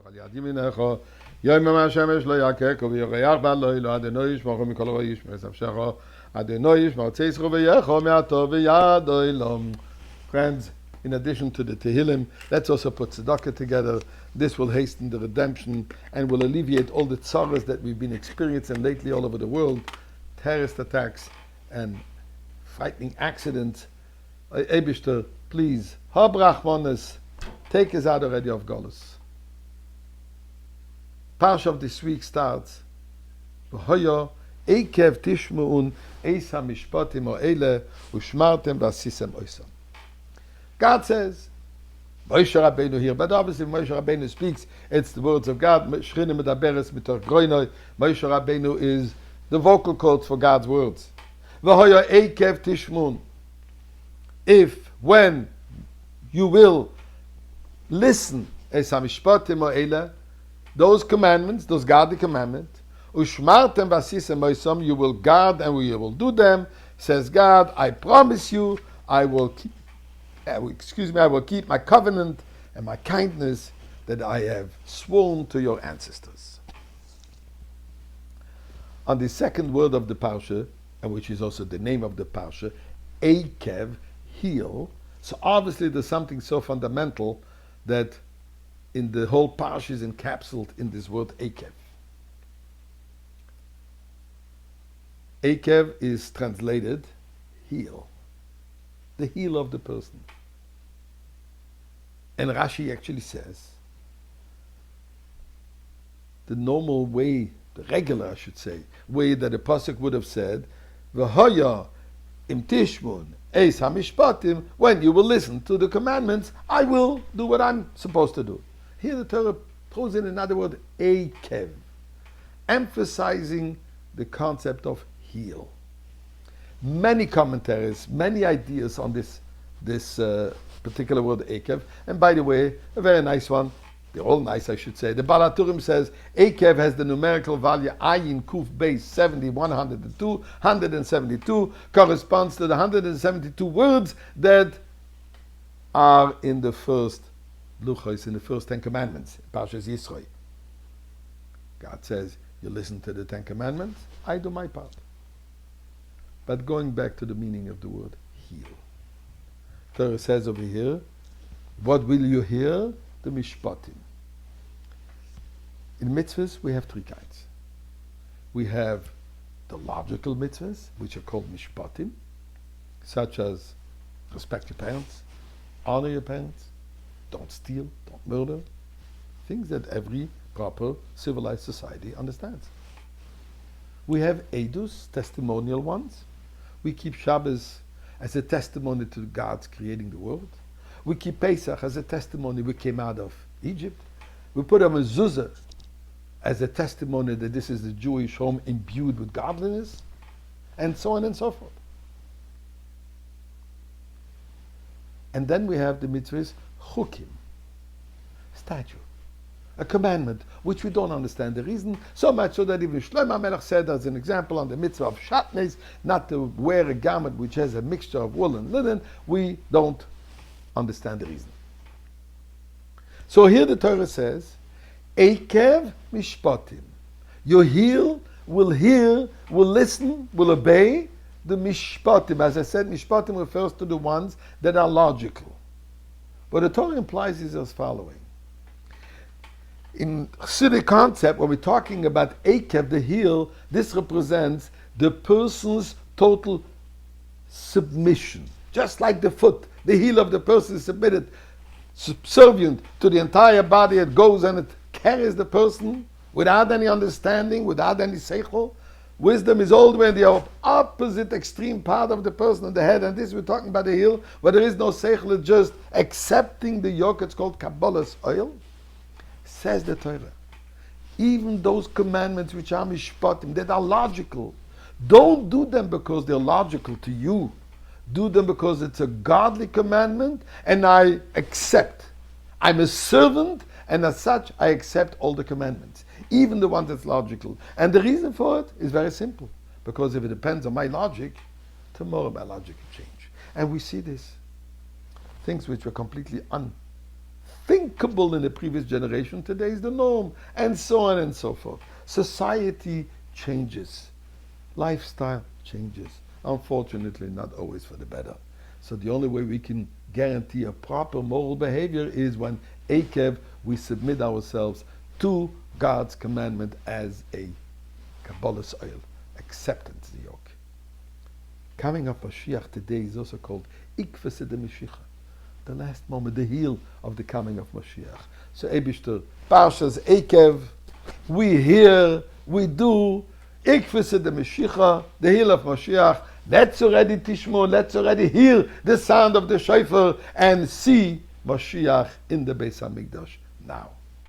על יד ימינך, יום מהשמש לא יכך וירח בלילה, אדוני ישמור מכל רוע ישמר נפשך, אדוני ישמור צאצך ויך מעתה ויד עולם. Friends, in addition to the Tehillim, let's also put tzedakah together. This will hasten the redemption and will alleviate all the tzaras that we've been experiencing lately all over the world, terrorist attacks and frightening accidents. Eibishter, please, hab rachmanis, take us out already of Golus. Parsha of this week starts, V'hoya eikev tishmu'un eis ha-mishpatim ha'ele u'shmartem v'asisem oisam. God says, Moshe Rabbeinu here, but obviously Moshe Rabbeinu speaks, it's the words of God. Shchina medaberes mitoch groinoi. Moshe Rabbeinu is the vocal cords for God's words. V'hoya eikev tishmun. If, when you will listen, es hamishpatim ha'ele, those commandments, those godly commandments, ushmartem v'asisem oisam, you will guard and you will do them, says God, I promise you, I will keep my covenant and my kindness that I have sworn to your ancestors. On the second word of the parsha, and which is also the name of the parsha, Eikev, heel. So obviously there's something so fundamental that in the whole parsha is encapsulated in this word Eikev. Eikev is translated heel, the heel of the person. And Rashi actually says, the normal way, the regular, I should say, way that a pasuk would have said, V'hoya im tishmun eis hamishpatim, when you will listen to the commandments, I will do what I'm supposed to do. Here the Torah throws in another word, eikev, emphasizing the concept of heel. Many commentaries, many ideas on this particular word eikev, and by the way, a very nice one. They're all nice, I should say. The Baal HaTurim says eikev has the numerical value ayin kuf beis 70, 102, 172, corresponds to the 172 words that are in the first luchos, in the first 10 commandments, Parshas Yisro. God says, you listen to the 10 commandments, I do my part. But going back to the meaning of the word heel. Torah says over here, what will you hear? The mishpatim. In mitzvahs, we have three kinds. We have the logical mitzvahs, which are called mishpatim, such as respect your parents, honor your parents, don't steal, don't murder, things that every proper civilized society understands. We have edus, testimonial ones. We keep Shabbos as a testimony to God's creating the world. We keep Pesach as a testimony we came out of Egypt. We put a mezuzah as a testimony that this is the Jewish home imbued with godliness, and so on and so forth. And then we have the mitzvahs chukim, statute, a commandment which we don't understand the reason, so much so that even Shlomo HaMelech said as an example on the mitzvah of shatnez, not to wear a garment which has a mixture of wool and linen. We don't understand the reason. So here the Torah says, eikev mishpatim. Your heel will hear, will listen, will obey the mishpatim. As I said, mishpatim refers to the ones that are logical. What the Torah implies is as following. In Chassidic concept, when we're talking about eikev, the heel, this represents the person's total submission. Just like the foot, the heel of the person is subservient to the entire body. It goes and it carries the person without any understanding, without any seichel. Wisdom is all the way in the opposite extreme part of the person in the head, and this we're talking about the heel, where there is no seichel, it's just accepting the yoke. It's called Kabbalah's oil. Says the Torah, even those commandments which are mishpatim, that are logical, don't do them because they're logical to you. Do them because it's a godly commandment, and I accept. I'm a servant, and as such, I accept all the commandments, even the ones that's logical. And the reason for it is very simple, because if it depends on my logic, tomorrow my logic will change. And we see this. Things which were completely unthinkable in the previous generation, today is the norm, and so on and so forth. Society changes. Lifestyle changes. Unfortunately, not always for the better. So the only way we can guarantee a proper moral behavior is when Akev, we submit ourselves to God's commandment as a Kabbalah's oil, acceptance, the yoke. Coming of Mashiach today is also called Ikvese de Mashiach, the last moment, the heel of the coming of Mashiach. So Eibishter, Parshas Akev, we hear, we do, Ikvese de Mashiach, the heel of Mashiach. Let's already tishmo, let's already hear the sound of the shofar and see Mashiach in the Beis HaMikdash now.